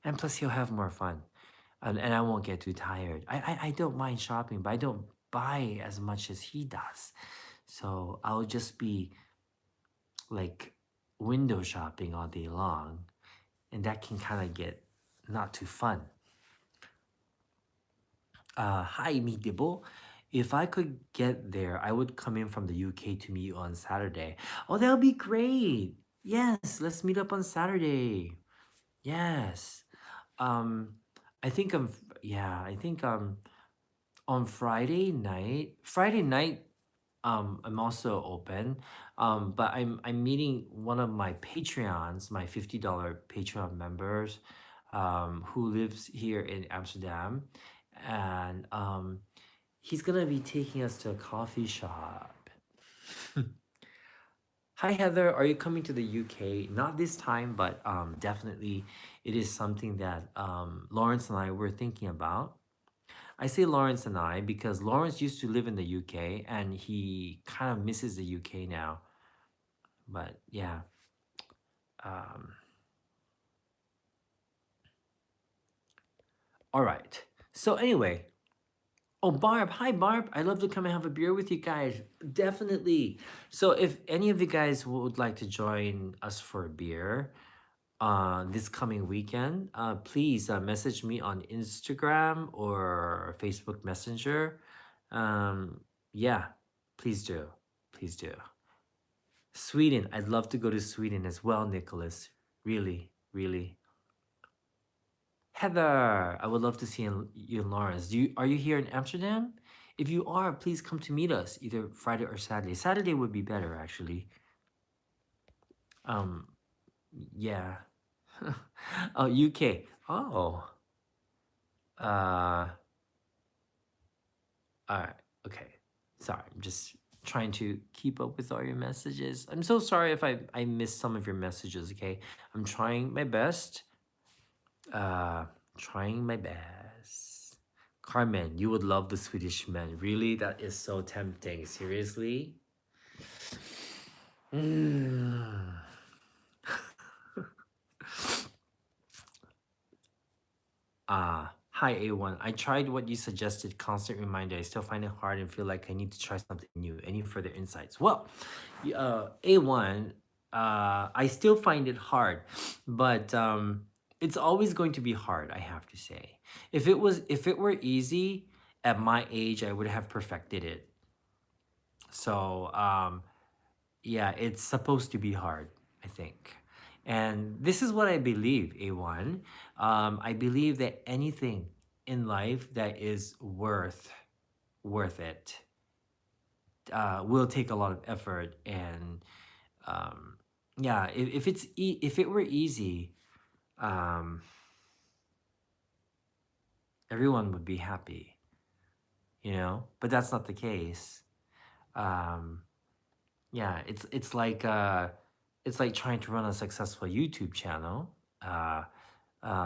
And plus, he'll have more fun. And I won't get too tired. I don't mind shopping, but I don't buy as much as he does. So I'll just be like window shopping all day long, and that can kind of get not too fun. Hi, me Dibble. If I could get there, I would come in from the UK to meet you on Saturday. Oh, that would be great. Yes, let's meet up on Saturday. Yes. Um, I think I think on Friday night, I'm also open. But I'm meeting one of my Patreons, my $50 Patreon members, who lives here in Amsterdam, and he's gonna be taking us to a coffee shop. Hi Heather, are you coming to the UK? Not this time, but definitely it is something that Lawrence and I were thinking about. I say Lawrence and I because Lawrence used to live in the UK and he kind of misses the UK now. But yeah. Um, all right. So anyway, oh Barb, hi Barb. I love to come and have a beer with you guys. Definitely. So if any of you guys would like to join us for a beer, this coming weekend, please message me on Instagram or Facebook Messenger. Um, yeah, please do. Please do. Sweden. I'd love to go to Sweden as well, Nicholas. Really, really. Heather, I would love to see you and Lawrence. Are you here in Amsterdam? If you are, please come to meet us either Friday or Saturday. Saturday would be better actually. Um, yeah. Oh, UK. Oh. Uh, all right. Okay. Sorry. I'm just trying to keep up with all your messages. I'm so sorry if I missed some of your messages, okay? I'm trying my best. Uh, trying my best. Carmen, you would love the Swedish men. Really? That is so tempting. Seriously? Mm. Hi A1. I tried what you suggested, constant reminder. I still find it hard and feel like I need to try something new. Any further insights? Well, A1, I still find it hard, but it's always going to be hard, I have to say. If it were easy at my age, I would have perfected it. So, yeah, it's supposed to be hard, I think. And this is what I believe, A1. I believe that anything in life that is worth it will take a lot of effort. And yeah, if it were easy, um, everyone would be happy, you know. But that's not the case. Um, yeah, it's like trying to run a successful YouTube channel. Uh,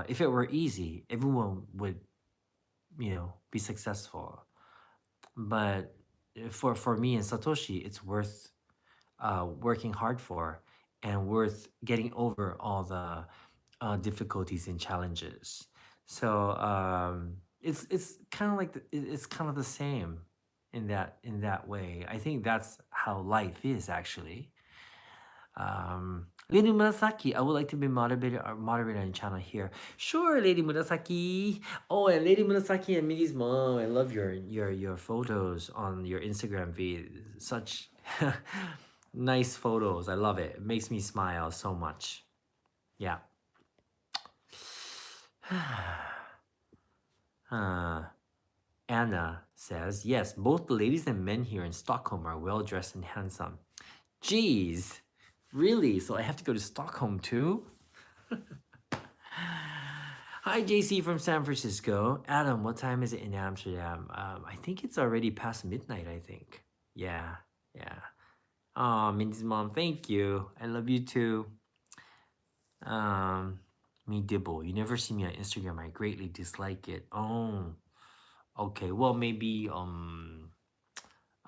if it were easy, everyone would, you know, be successful. But for me and Satoshi, it's worth working hard for and worth getting over all the difficulties and challenges. So it's kind of like it's kind of the same in that way. I think that's how life is actually. Lady Murasaki, I would like to be moderator and channel here. Sure, Lady Murasaki. Oh, and Lady Murasaki and Minnie's mom. I love your photos on your Instagram feed. Such nice photos. I love it. It makes me smile so much. Yeah. uh, Anna says, yes, both the ladies and men here in Stockholm are well dressed and handsome. Jeez, really? So I have to go to Stockholm too? Hi, JC from San Francisco. Adam, what time is it in Amsterdam? I think it's already past midnight, I think. Yeah, yeah. Oh, Mindy's mom, thank you. I love you too. Me Dibble, you never see me on Instagram. I greatly dislike it. Oh, okay. Well, maybe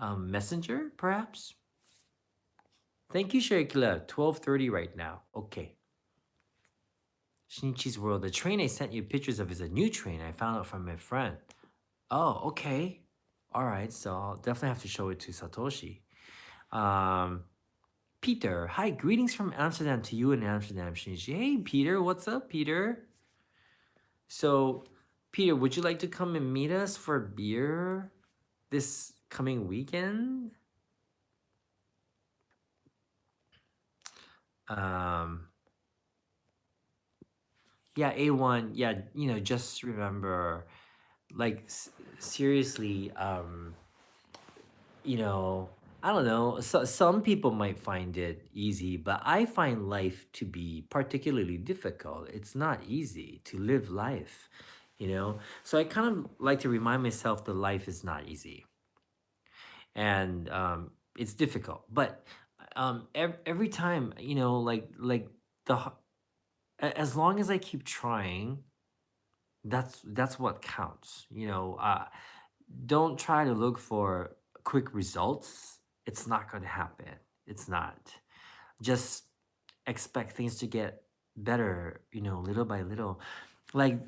Messenger, perhaps. Thank you, Sharikila. 12:30 right now. Okay. Shinichi's World. The train I sent you pictures of is a new train I found out from my friend. Oh, okay. All right. So I'll definitely have to show it to Satoshi. Um, Peter. Hi. Greetings from Amsterdam to you in Amsterdam, Shinichi. Hey, Peter. What's up, Peter? So, Peter, would you like to come and meet us for beer this coming weekend? Um, yeah, A1. Yeah, just remember, like, seriously, you know, I don't know. Some people might find it easy, but I find life to be particularly difficult. It's not easy to live life, you know? So I kind of like to remind myself that life is not easy and it's difficult. But every time, the as long as I keep trying, that's what counts. Don't try to look for quick results. It's not going to happen. It's not. Just expect things to get better, little by little. Like,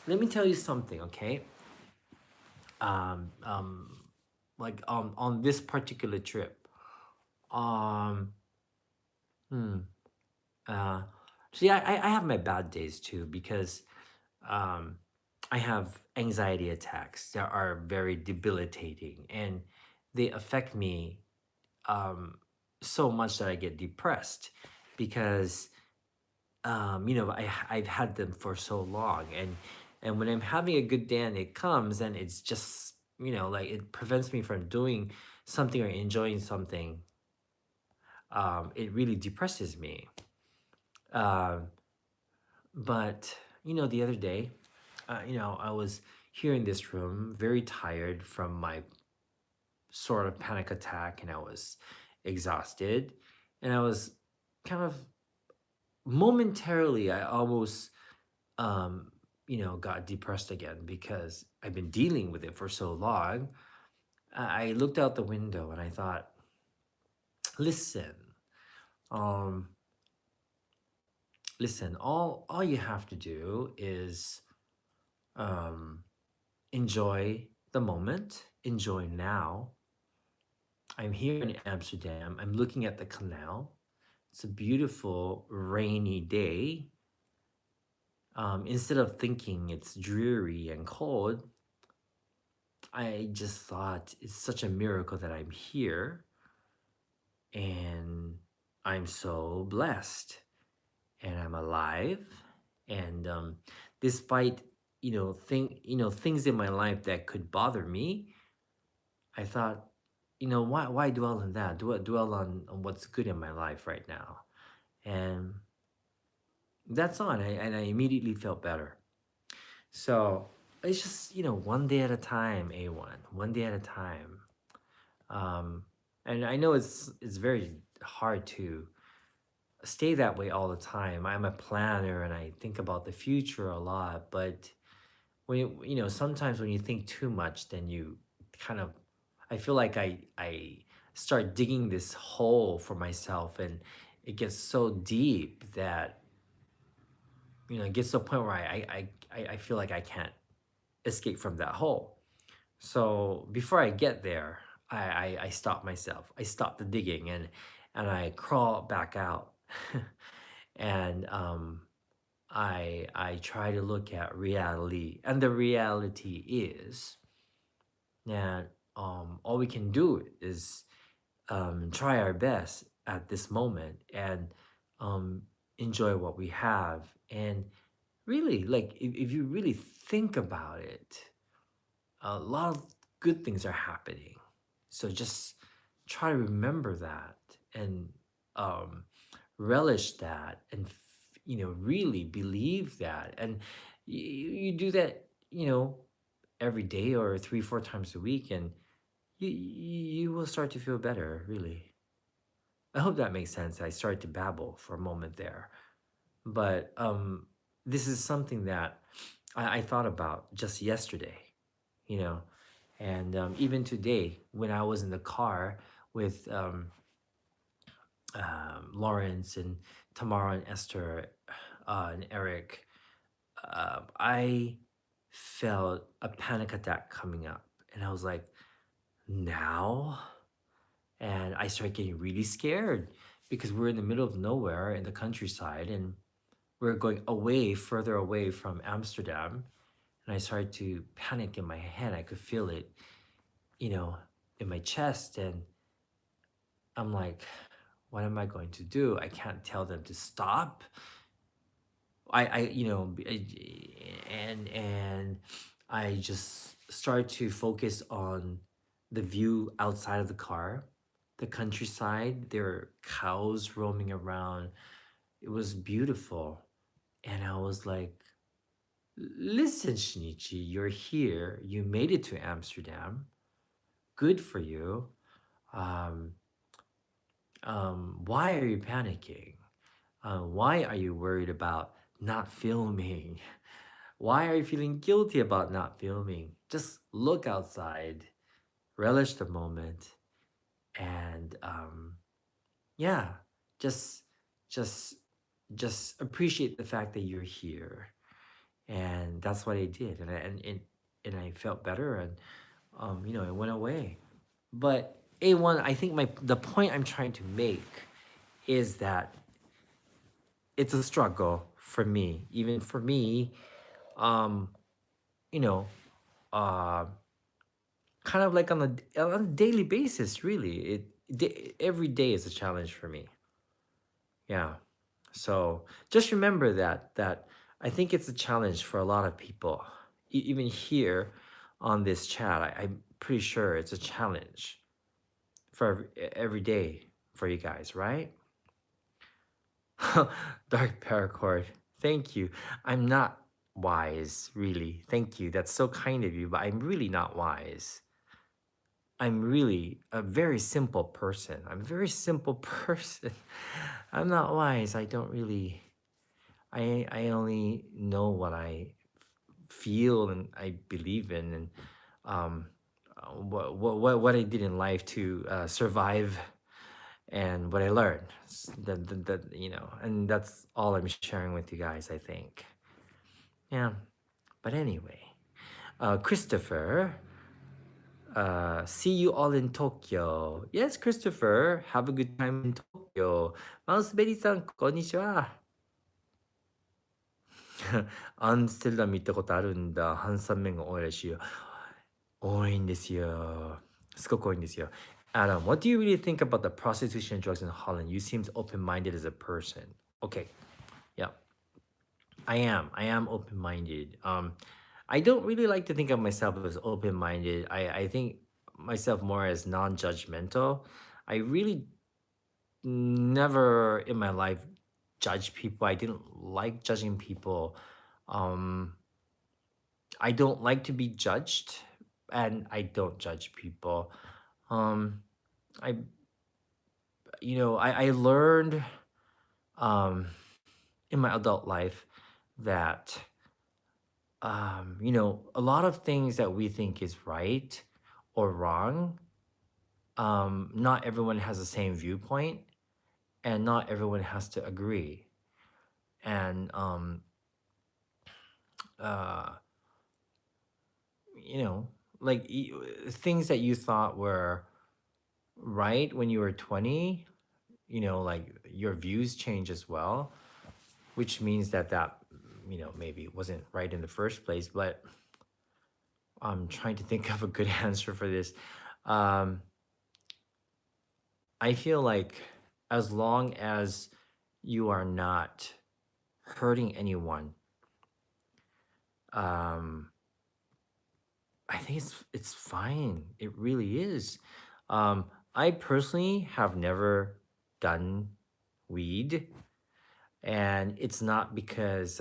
let me tell you something, okay? Um, um, like on this particular trip. Um, hmm, uh, See, I have my bad days too because um, I have anxiety attacks that are very debilitating and they affect me so much that I get depressed because I've had them for so long and when I'm having a good day and it comes and it's just like it prevents me from doing something or enjoying something. It really depresses me. Um, but the other day, I was here in this room, very tired from my sort of panic attack, and I was exhausted, and I was kind of momentarily, I almost, got depressed again because I've been dealing with it for so long. I looked out the window and I thought, listen, um, listen, all you have to do is um, enjoy the moment, enjoy now. I'm here in Amsterdam. I'm looking at the canal. It's a beautiful rainy day. Instead of thinking it's dreary and cold, I just thought it's such a miracle that I'm here and I'm so blessed and I'm alive. And despite things in my life that could bother me, I thought, why dwell on that? Dwell on what's good in my life right now, and that's on. And I immediately felt better. So it's just one day at a time, A1, one day at a time. Um, and I know it's very hard to stay that way all the time. I'm a planner and I think about the future a lot, but when sometimes when you think too much, then you kind of I feel like I start digging this hole for myself, and it gets so deep that it gets to a point where I feel like I can't escape from that hole. So before I get there, I stop myself. I stop the digging and I crawl back out. And I try to look at reality, and the reality is that all we can do is try our best at this moment and um, enjoy what we have. And really, like if you really think about it, a lot of good things are happening. So just try to remember that and um, relish that and really believe that. And you do that every day or 3 4 times a week, and you will start to feel better, really. I hope that makes sense. I started to babble for a moment there, but this is something that I thought about just yesterday, you know, and even today when I was in the car with Lawrence and Tamara and Esther and Eric, I felt a panic attack coming up, and I was like, now? And I started getting really scared because we're in the middle of nowhere in the countryside, and we were going away, further away from Amsterdam, and I started to panic in my head. I could feel it, you know, in my chest, and I'm like, what am I going to do? I can't tell them to stop. And I just started to focus on the view outside of the car, the countryside. There are cows roaming around. It was beautiful, and I was like, "Listen, Shinichi, you're here. You made it to Amsterdam. Good for you. Um, why are you panicking? Why are you worried about not filming? Why are you feeling guilty about not filming? Just look outside, relish the moment, and yeah, just just just appreciate the fact that you're here." And that's what I did, and I felt better, and it went away. But A1, I think the point I'm trying to make is that it's a struggle for me, even for me. Um, you know, uh, kind of like on a daily basis. Really, every day is a challenge for me. Yeah. So just remember that I think it's a challenge for a lot of people. Even here on this chat, I'm pretty sure it's a challenge for every day for you guys, right? Dark paracord. Thank you. I'm not wise, really. Thank you. That's so kind of you, but I'm really not wise. I'm really a very simple person. I'm a very simple person. I'm not wise. I don't really I only know what I feel and I believe in, and um what I did in life to survive, and what I learned. And that's all I'm sharing with you guys, I think. Yeah. But anyway, Christopher, see you all in Tokyo. Yes, Christopher, have a good time in Tokyo. Mousebelly-san, konnichiwa. 암스테르담 行ったことあるんだ。ハンサム麺が多いらしいよ。多いんですよ。すごく多いんですよ。Adam, what do you really think about the prostitution and drugs in Holland? You seem open-minded as a person. Okay, yeah, I am. I am open-minded. I don't really like to think of myself as open-minded. I think myself more as non-judgmental. I really never in my life judge people. I didn't like judging people. Um, I don't like to be judged, and I don't judge people. Um, I I learned um in my adult life that a lot of things that we think is right or wrong, not everyone has the same viewpoint, and not everyone has to agree. And uh you know like things that you thought were right when you were 20, like your views change as well, which means that maybe wasn't right in the first place. But I'm trying to think of a good answer for this. um I feel like as long as you are not hurting anyone, um I think it's fine. It really is. I personally have never done weed, and it's not because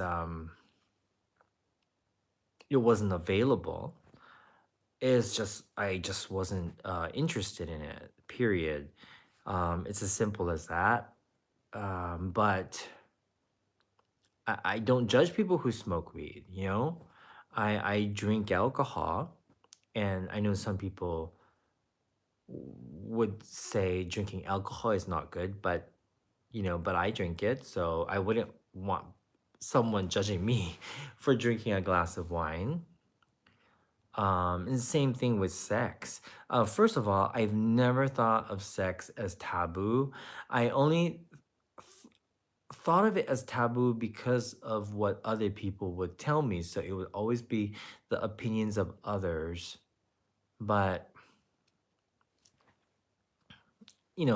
it wasn't available. It's just I just wasn't interested in it. Period. It's as simple as that. But I don't judge people who smoke weed. I drink alcohol, and I know some people would say drinking alcohol is not good, but I drink it, so I wouldn't want someone judging me for drinking a glass of wine. And same thing with sex. First of all, I've never thought of sex as taboo. I only thought of it as taboo because of what other people would tell me. So it would always be the opinions of others. But,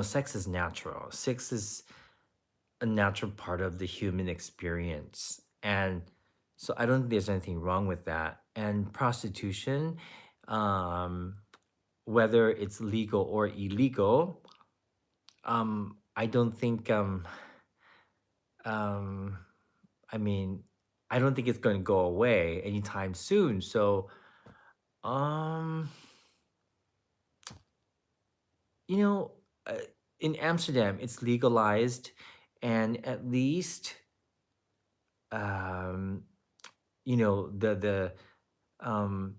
sex is natural. Sex is a natural part of the human experience. And so I don't think there's anything wrong with that. And prostitution, um, whether it's legal or illegal, I don't think, um, I mean, I don't think it's going to go away anytime soon. So, um, you know, uh, in Amsterdam, it's legalized, and at least, um, you know, um,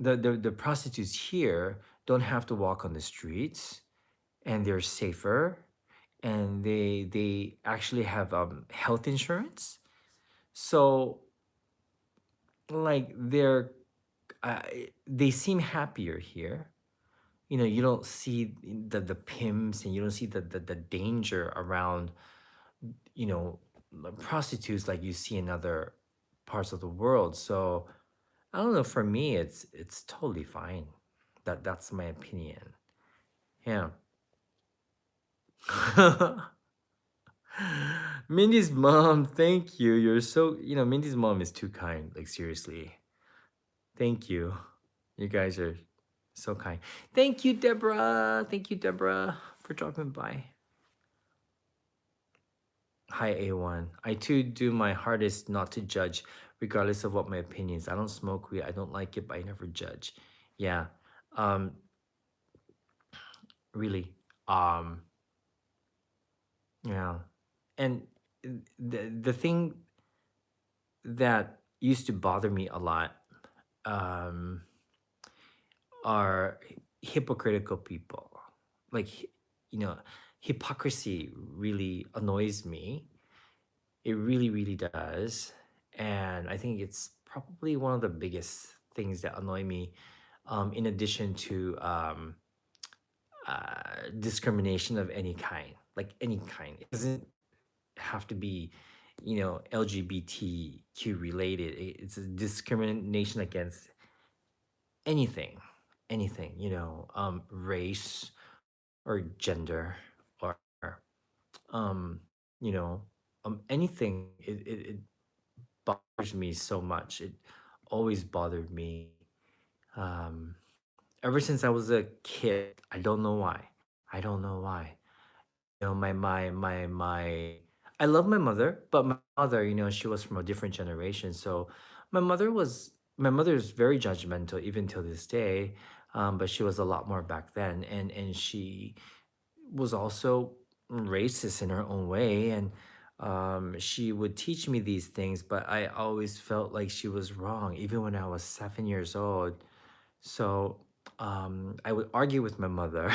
the prostitutes here don't have to walk on the streets, and they're safer, and they actually have health insurance. So, like, they seem happier here. You don't see the pimps, and you don't see the danger around, you know prostitutes like you see in other parts of the world. So I don't know, for me it's totally fine. That's my opinion. Yeah. Mindy's mom, thank you. You're so, Mindy's mom is too kind, like, seriously. Thank you. You guys are so kind. Thank you, Deborah. Thank you, Deborah, for dropping by. Hi, A1. I too do my hardest not to judge, regardless of what my opinions. I don't smoke weed. I don't like it, but I never judge. Yeah. Um, really. Um, yeah. And the thing that used to bother me a lot, um, are hypocritical people. Like, hypocrisy really annoys me. It really, really does. And I think it's probably one of the biggest things that annoy me, in addition to, discrimination of any kind, like any kind. It doesn't have to be, LGBTQ related. It's a discrimination against anything, race or gender, or, um, anything. It bothers me so much. It always bothered me. Um, Ever since I was a kid. I don't know why. I don't know why. My I love my mother, but my mother, she was from a different generation. So my mother is very judgmental even till this day. But she was a lot more back then, and she was also racist in her own way. And she would teach me these things, but I always felt like she was wrong even when I was 7 years old. So I would argue with my mother.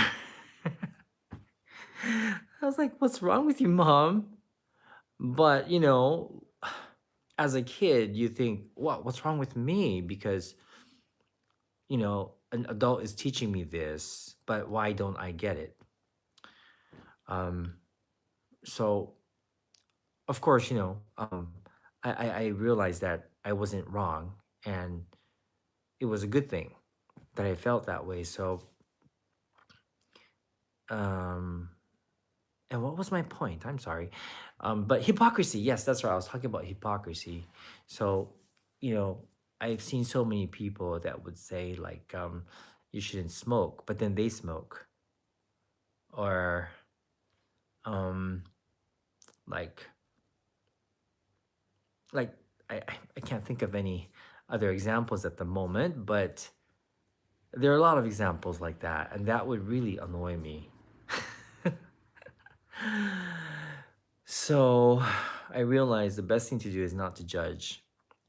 I was like, "What's wrong with you, mom?" But, as a kid, you think, what's wrong with me? Because, an adult is teaching me this, but why don't I get it? Um, so, of course, I realized that I wasn't wrong, and it was a good thing that I felt that way. So, um, and what was my point? I'm sorry. But hypocrisy, yes, that's right. I was talking about hypocrisy. So, you know, I've seen so many people that would say, like, you shouldn't smoke, but then they smoke. Or, um, like, like I can't think of any other examples at the moment, but there are a lot of examples like that, and that would really annoy me. So I realized the best thing to do is not to judge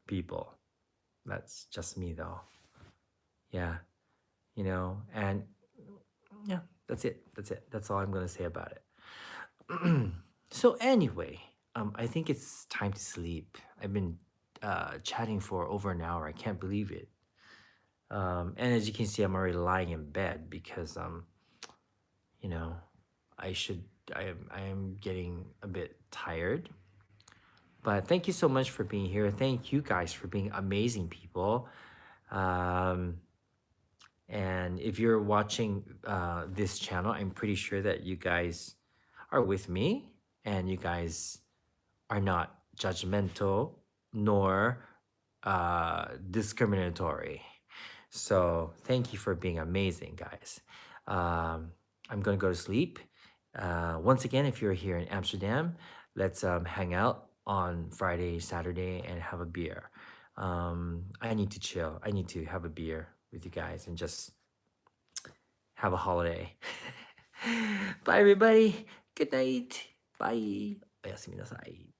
people. That's just me, though. Yeah, and yeah, that's it. That's it. That's all I'm going to say about it. So, anyway, I think it's time to sleep. I've been chatting for over an hour. I can't believe it. And as you can see, I'm already lying in bed because, you know, I should, I am getting a bit tired. But thank you so much for being here. Thank you guys for being amazing people. Um, and if you're watching this channel, I'm pretty sure that you guys are with me and you guys are not judgmental nor discriminatory. So thank you for being amazing, guys. Um, I'm gonna go to sleep. Once again, if you're here in Amsterdam, let's hang out on Friday, Saturday, and have a beer. I need to chill. I need to have a beer with you guys and just have a holiday. Bye, everybody. Good night. Bye. おやすみなさい。